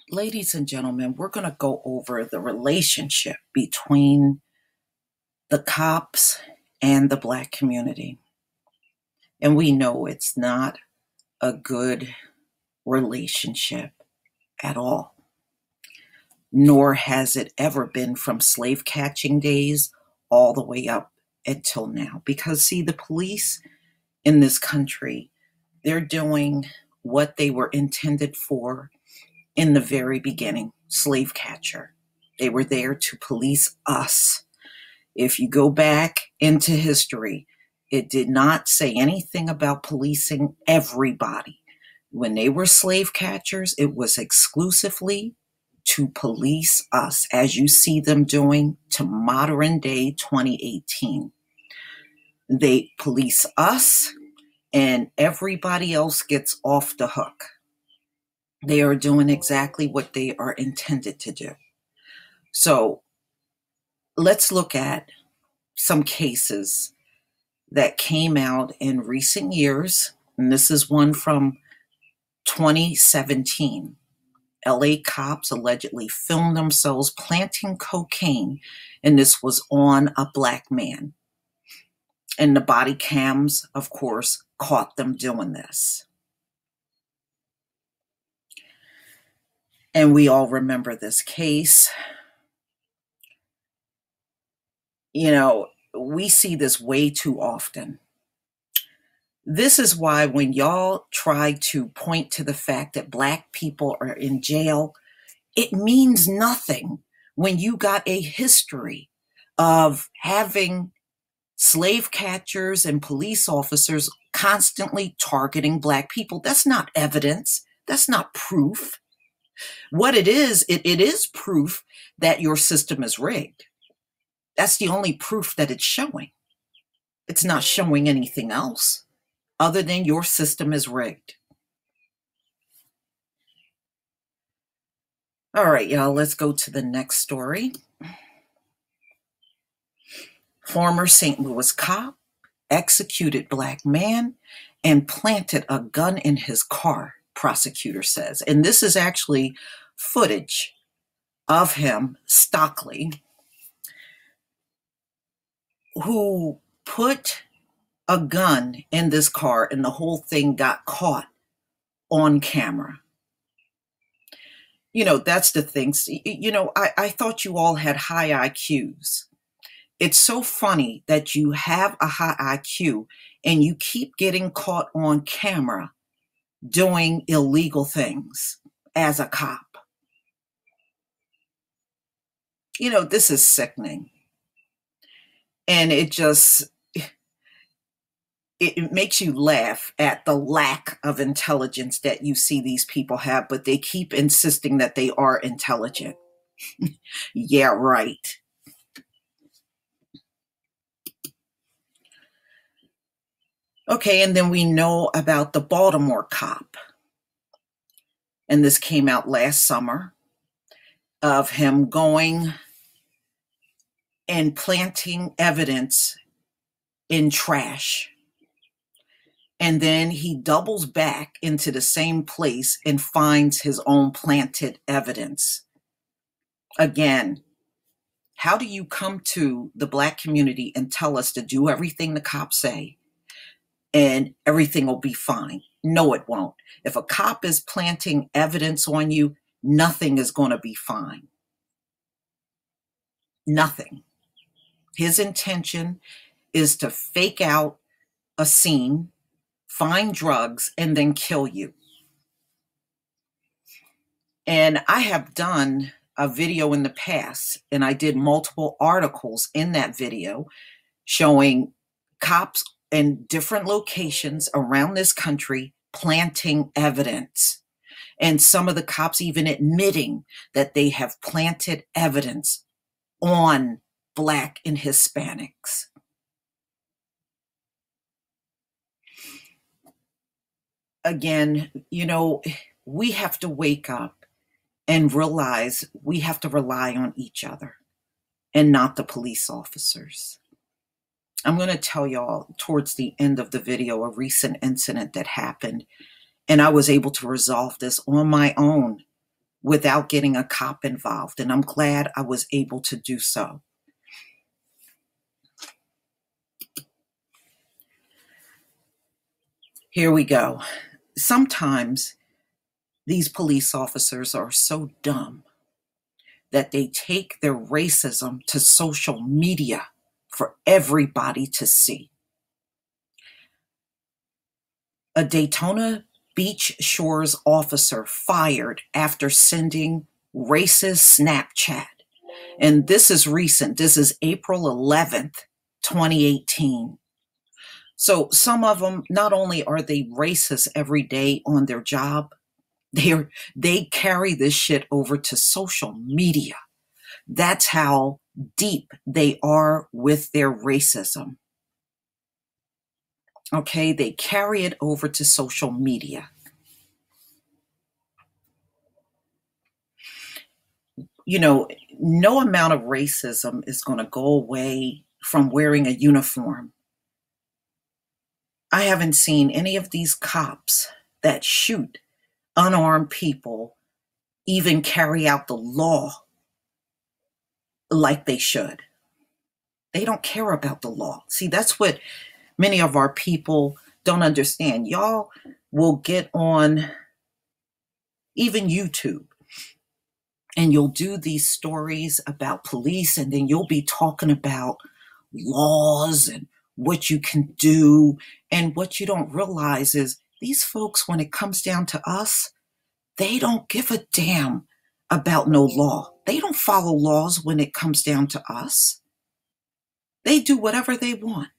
Ladies and gentlemen, we're going to go over the relationship between the cops and the Black community. And we know it's not a good relationship at all, nor has it ever been from slave catching days all the way up until now. Because, see, the police in this country, they're doing what they were intended for in the very beginning, slave catcher. They were there to police us. If you go back into history, it did not say anything about policing everybody. When they were slave catchers, it was exclusively to police us, as you see them doing to modern day 2018. They police us, and everybody else gets off the hook. They are doing exactly what they are intended to do. So let's look at some cases that came out in recent years. And this is one from 2017. LA cops allegedly filmed themselves planting cocaine, and this was on a Black man. And the body cams, of course, caught them doing this. And we all remember this case. You know, we see this way too often. This is why when y'all try to point to the fact that Black people are in jail, it means nothing when you got a history of having slave catchers and police officers constantly targeting Black people. That's not evidence. That's not proof. What it is proof that your system is rigged. That's the only proof that it's showing. It's not showing anything else other than your system is rigged. All right, y'all, let's go to the next story. Former St. Louis cop executed Black man and planted a gun in his car, prosecutor says. And this is actually footage of him, Stockley, who put a gun in this car, and the whole thing got caught on camera. You know, that's the thing. You know, I thought you all had high IQs. It's so funny that you have a high IQ and you keep getting caught on camera doing illegal things as a cop. You know, this is sickening. And it makes you laugh at the lack of intelligence that you see these people have, but they keep insisting that they are intelligent. Yeah, right. Okay, and then we know about the Baltimore cop. And this came out last summer, of him going and planting evidence in trash. And then he doubles back into the same place and finds his own planted evidence. Again, how do you come to the Black community and tell us to do everything the cops say and everything will be fine? No, it won't. If a cop is planting evidence on you, nothing is going to be fine. Nothing. His intention is to fake out a scene, find drugs, and then kill you. And I have done a video in the past, and I did multiple articles in that video showing cops in different locations around this country planting evidence. And some of the cops even admitting that they have planted evidence on Black and Hispanics. Again, you know, we have to wake up and realize we have to rely on each other and not the police officers. I'm going to tell y'all towards the end of the video a recent incident that happened, and I was able to resolve this on my own without getting a cop involved. And I'm glad I was able to do so. Here we go. Sometimes these police officers are so dumb that they take their racism to social media for everybody to see. A Daytona Beach Shores officer fired after sending racist Snapchat. And this is recent. This is April 11th, 2018. So some of them, not only are they racist every day on their job, they carry this shit over to social media. That's how deep they are with their racism. Okay, they carry it over to social media. You know, no amount of racism is going to go away from wearing a uniform. I haven't seen any of these cops that shoot unarmed people even carry out the law like they should. They don't care about the law. See, that's what many of our people don't understand. Y'all will get on even YouTube and you'll do these stories about police, and then you'll be talking about laws and what you can do. And what you don't realize is these folks, when it comes down to us, they don't give a damn about no law. They don't follow laws when it comes down to us. They do whatever they want.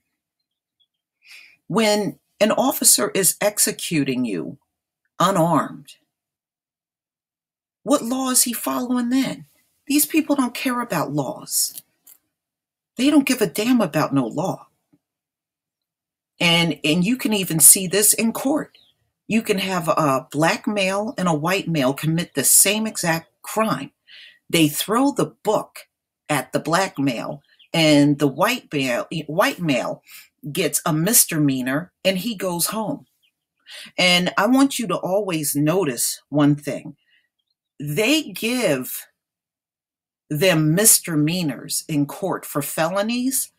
When an officer is executing you unarmed, what law is he following then? These people don't care about laws. They don't give a damn about no law. And you can even see this in court. You can have a black male and a white male commit the same exact crime. They throw the book at the black male, and the white male gets a misdemeanor and he goes home. And I want you to always notice one thing. They give them misdemeanors in court for felonies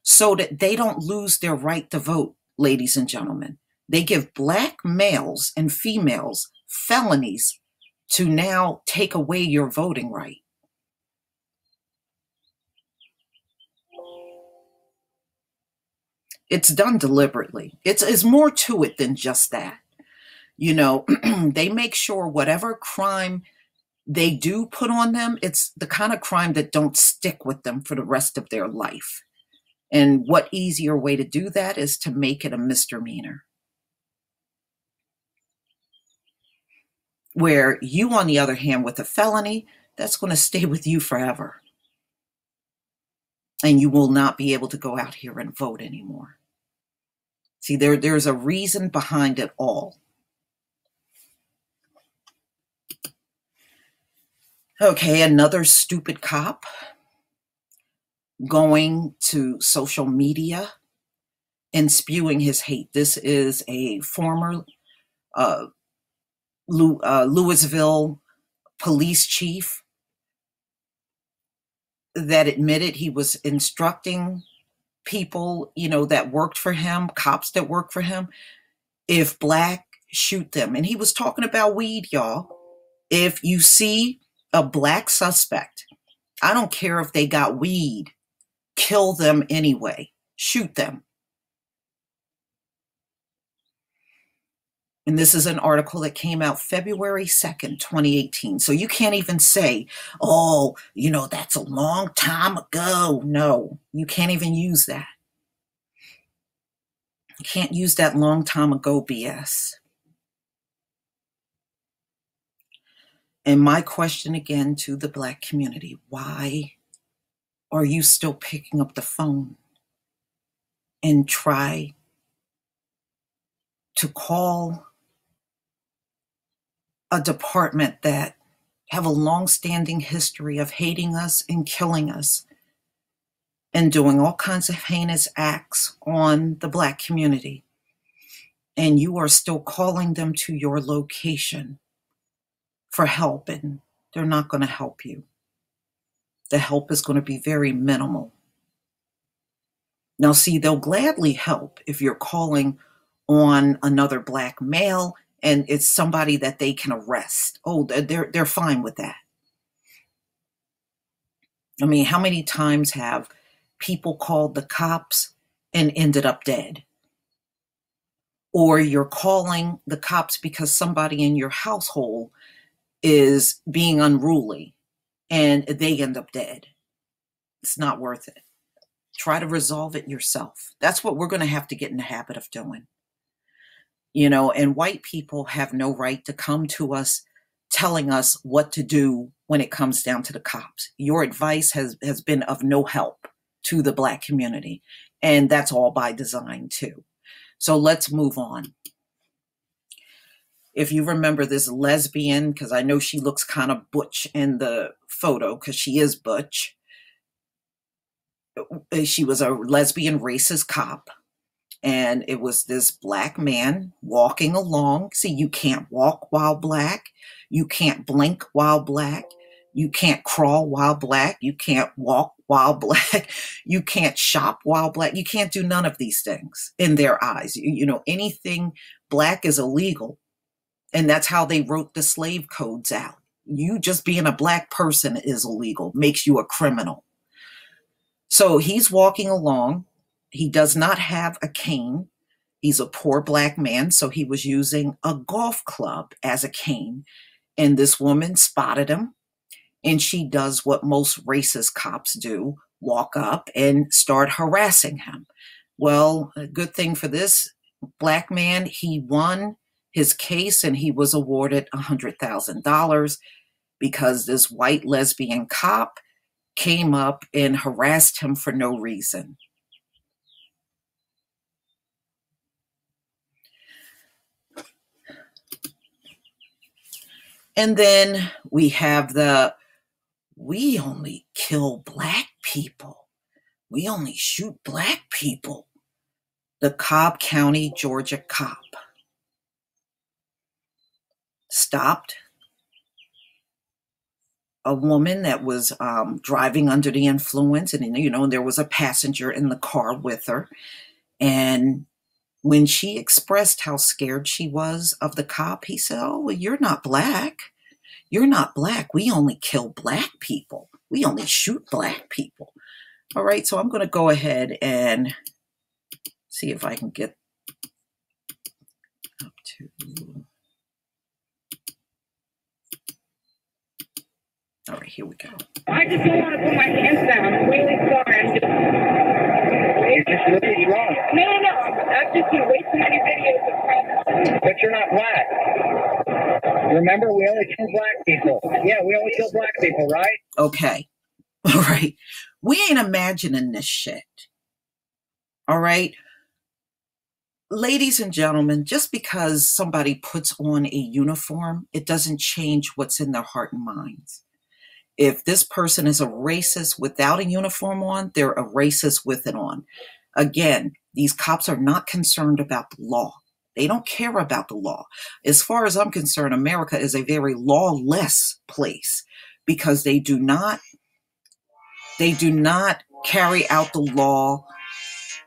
so that they don't lose their right to vote, ladies and gentlemen. They give black males and females felonies to now take away your voting right. It's done deliberately. It's more to it than just that. You know, they make sure whatever crime they do put on them, it's the kind of crime that don't stick with them for the rest of their life. And what easier way to do that is to make it a misdemeanor. Where you, on the other hand, with a felony, that's going to stay with you forever. And you will not be able to go out here and vote anymore. See, there's a reason behind it all. Okay, another stupid cop going to social media and spewing his hate. This is a former Louisville police chief that admitted he was instructing people, you know, that worked for him, cops that worked for him, if black, shoot them. And he was talking about weed, y'all. If you see a black suspect, I don't care if they got weed, kill them anyway, shoot them. And this is an article that came out February 2nd, 2018. So you can't even say, oh, you know, that's a long time ago. No, you can't even use that. You can't use that long time ago BS. And my question again to the Black community, why are you still picking up the phone and try to call a department that have a long-standing history of hating us and killing us and doing all kinds of heinous acts on the Black community, and you are still calling them to your location for help? And they're not going to help you. The help is going to be very minimal. Now, see, they'll gladly help if you're calling on another black male and it's somebody that they can arrest. Oh, they're fine with that. I mean, how many times have people called the cops and ended up dead? Or you're calling the cops because somebody in your household is being unruly and they end up dead. It's not worth it. Try to resolve it yourself. That's what we're going to have to get in the habit of doing. You know, and white people have no right to come to us telling us what to do when it comes down to the cops. Your advice has been of no help to the black community. And that's all by design too. So let's move on. If you remember this lesbian, because I know she looks kind of butch in the photo because she is butch. She was a lesbian racist cop. And it was this black man walking along. See, you can't walk while black. You can't blink while black. You can't crawl while black. You can't walk while black. You can't shop while black. You can't do none of these things in their eyes. You know, anything black is illegal. And that's how they wrote the slave codes out. You just being a black person is illegal, makes you a criminal. So he's walking along. He does not have a cane. He's a poor black man, so he was using a golf club as a cane. And this woman spotted him, and she does what most racist cops do, walk up and start harassing him. Well, a good thing for this black man, he won his case and he was awarded $100,000 because this white lesbian cop came up and harassed him for no reason. And then we have we only kill black people. We only shoot black people. The Cobb County, Georgia cop stopped a woman that was driving under the influence. And, you know, there was a passenger in the car with her. And when she expressed how scared she was of the cop, he said, "Oh, well, you're not black. You're not black. We only kill black people. We only shoot black people." All right, so I'm going to go ahead and see if I can get up to... All right, here we go. I just don't want to put my hands down. I'm really sorry. You're just really wrong. No. I've just seen way too many videos of problems. But you're not black. Remember, we only kill black people. Yeah, we only kill black people, right? Okay. All right. We ain't imagining this shit. All right. Ladies and gentlemen, just because somebody puts on a uniform, it doesn't change what's in their heart and minds. If this person is a racist without a uniform on, they're a racist with it on. Again, these cops are not concerned about the law. They don't care about the law. As far as I'm concerned, America is a very lawless place because they do not carry out the law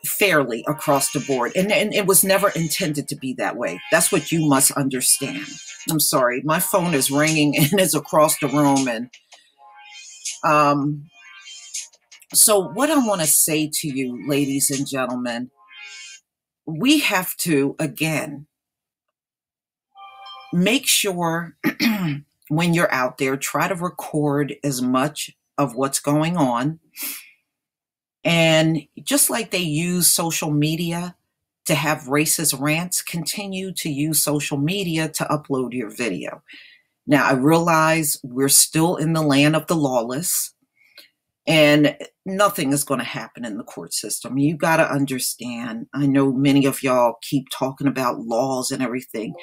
fairly across the board. And it was never intended to be that way. That's what you must understand. I'm sorry. My phone is ringing and it's across the room. And so what I want to say to you, ladies and gentlemen, we have to, again, make sure when you're out there, try to record as much of what's going on. And just like they use social media to have racist rants, continue to use social media to upload your video. Now, I realize we're still in the land of the lawless. And nothing is going to happen in the court system. You got to understand, I know many of y'all keep talking about laws and everything,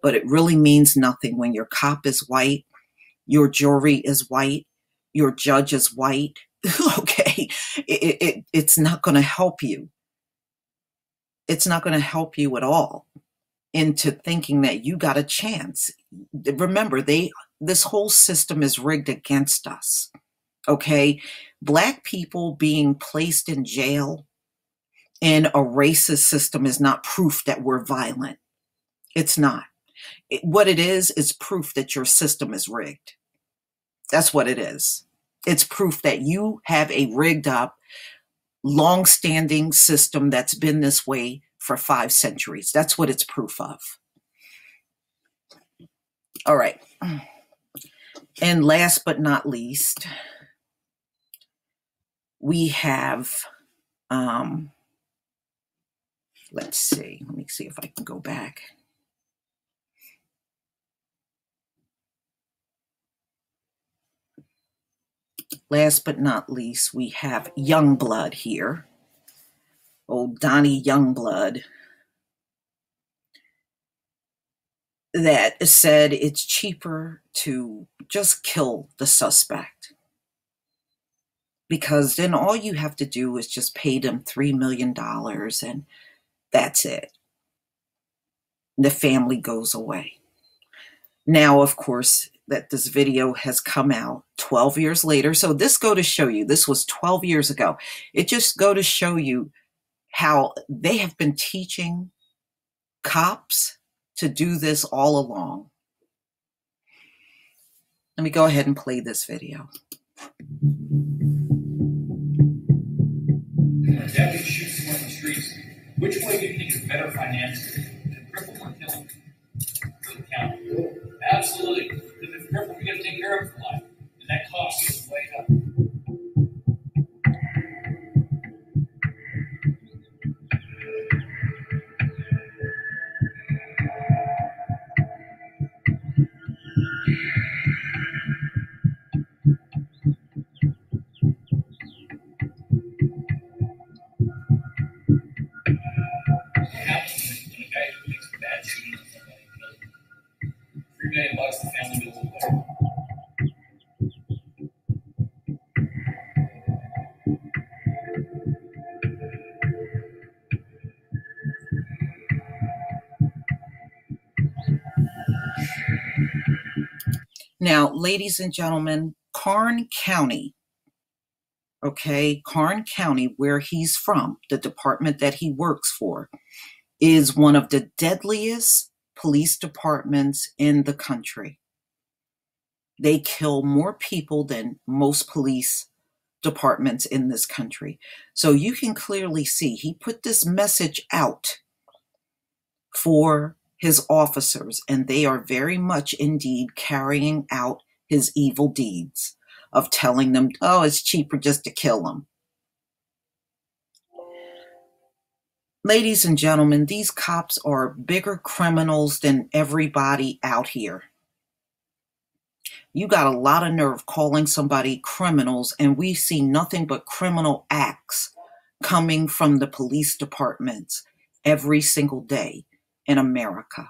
but it really means nothing when your cop is white, your jury is white, your judge is white. Okay, it's not going to help you. It's not going to help you at all into thinking that you got a chance. Remember, this whole system is rigged against us. Okay? Black people being placed in jail in a racist system is not proof that we're violent. It's not. What it is proof that your system is rigged. That's what it is. It's proof that you have a rigged up, long-standing system that's been this way for 5 centuries. That's what it's proof of. All right. And last but not least, we have, let's see. Let me see if I can go back. Last but not least, we have Youngblood here. Old Donnie Youngblood, that said it's cheaper to just kill the suspect, because then all you have to do is just pay them $3 million and that's it. The family goes away. Now, of course, that this video has come out 12 years later. So this go to show you, this was 12 years ago. It just go to show you how they have been teaching cops to do this all along. Let me go ahead and play this video. When a deputy shoots someone on the streets, which way do you think is better financially? To cripple or kill him? For the county. Absolutely. Because if you're crippled, you got to take care of him for life. And that cost is way up. $3 million, the family goes away. Now, ladies and gentlemen, Karn County, okay, Karn County, where he's from, the department that he works for, is one of the deadliest police departments in the country. They kill more people than most police departments in this country. So you can clearly see he put this message out for his officers, and they are very much indeed carrying out his evil deeds of telling them, oh, it's cheaper just to kill them. Ladies and gentlemen, these cops are bigger criminals than everybody out here. You got a lot of nerve calling somebody criminals, and we see nothing but criminal acts coming from the police departments every single day in America.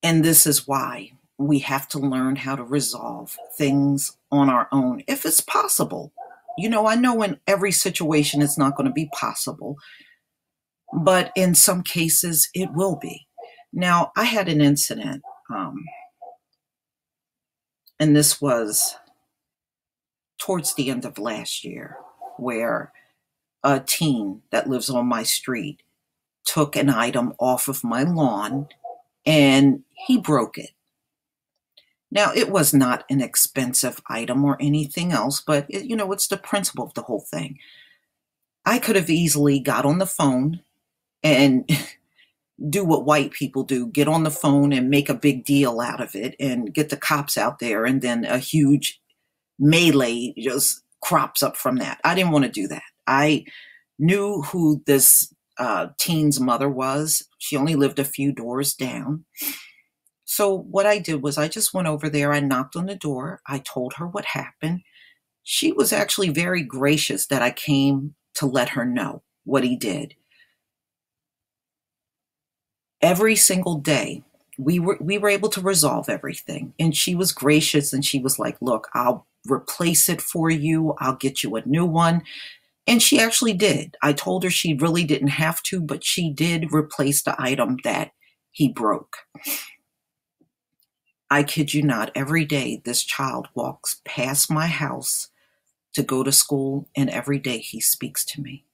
And this is why we have to learn how to resolve things on our own, if it's possible. You know, I know in every situation it's not going to be possible, but in some cases it will be. Now, I had an incident, and this was towards the end of last year, where a teen that lives on my street took an item off of my lawn and he broke it. Now, it was not an expensive item or anything else, but it's the principle of the whole thing. I could have easily got on the phone and do what white people do, get on the phone and make a big deal out of it and get the cops out there, and then a huge melee just crops up from that. I didn't want to do that. I knew who this teen's mother was. She only lived a few doors down. So what I did was I just went over there. I knocked on the door. I told her what happened. She was actually very gracious that I came to let her know what he did. Every single day, we were able to resolve everything. And she was gracious, and she was like, look, I'll replace it for you. I'll get you a new one. And she actually did. I told her she really didn't have to, but she did replace the item that he broke. I kid you not, every day this child walks past my house to go to school, and every day he speaks to me,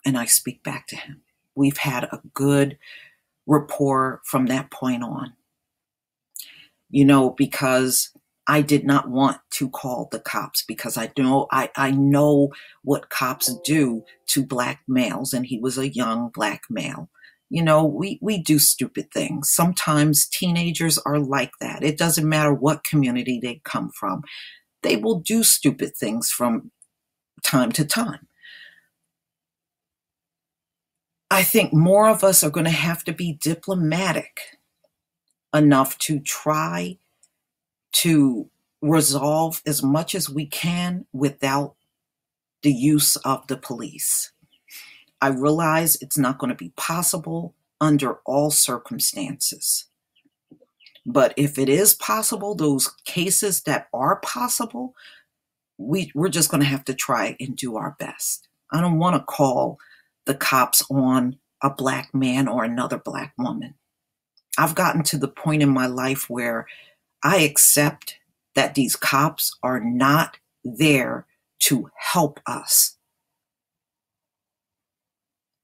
and I speak back to him. We've had a good rapport from that point on, because I did not want to call the cops, because I know what cops do to Black males, and he was a young Black male. We do stupid things. Sometimes teenagers are like that. It doesn't matter what community they come from. They will do stupid things from time to time. I think more of us are going to have to be diplomatic enough to try to resolve as much as we can without the use of the police. I realize it's not going to be possible under all circumstances. But if it is possible, those cases that are possible, we're just going to have to try and do our best. I don't want to call the cops on a Black man or another Black woman. I've gotten to the point in my life where I accept that these cops are not there to help us.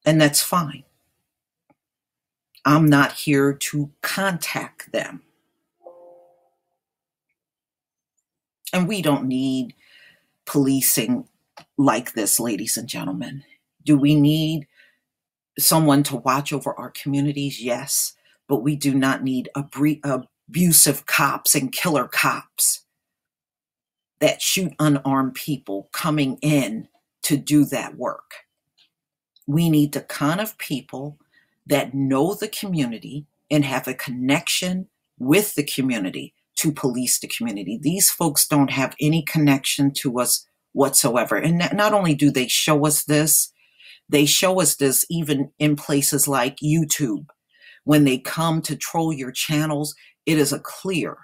And that's fine. I'm not here to contact them. And we don't need policing like this, ladies and gentlemen. Do we need someone to watch over our communities? Yes, but we do not need abusive cops and killer cops that shoot unarmed people coming in to do that work. We need the kind of people that know the community and have a connection with the community to police the community. These folks don't have any connection to us whatsoever. And not only do they show us this, they show us this even in places like YouTube. When they come to troll your channels, it is a clear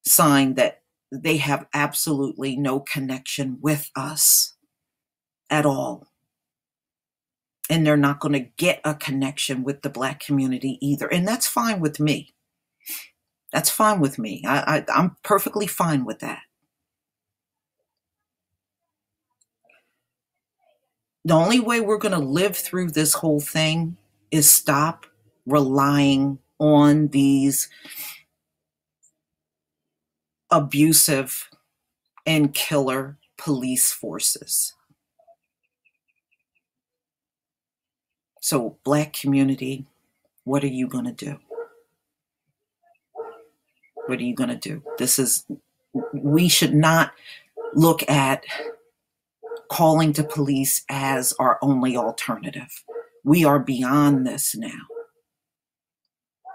sign that they have absolutely no connection with us at all. And they're not going to get a connection with the Black community either. And that's fine with me. That's fine with me. I'm perfectly fine with that. The only way we're going to live through this whole thing is stop relying on these abusive and killer police forces. So, Black community, what are you going to do? What are you going to do? We should not look at calling the police as our only alternative. We are beyond this now.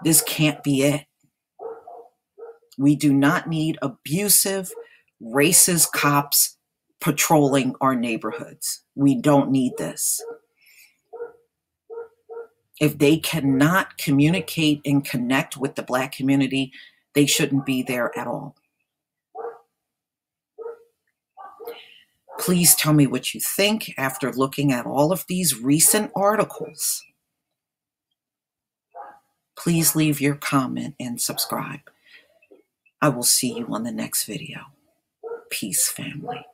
This can't be it. We do not need abusive, racist cops patrolling our neighborhoods. We don't need this. If they cannot communicate and connect with the Black community, they shouldn't be there at all. Please tell me what you think after looking at all of these recent articles. Please leave your comment and subscribe. I will see you on the next video. Peace, family.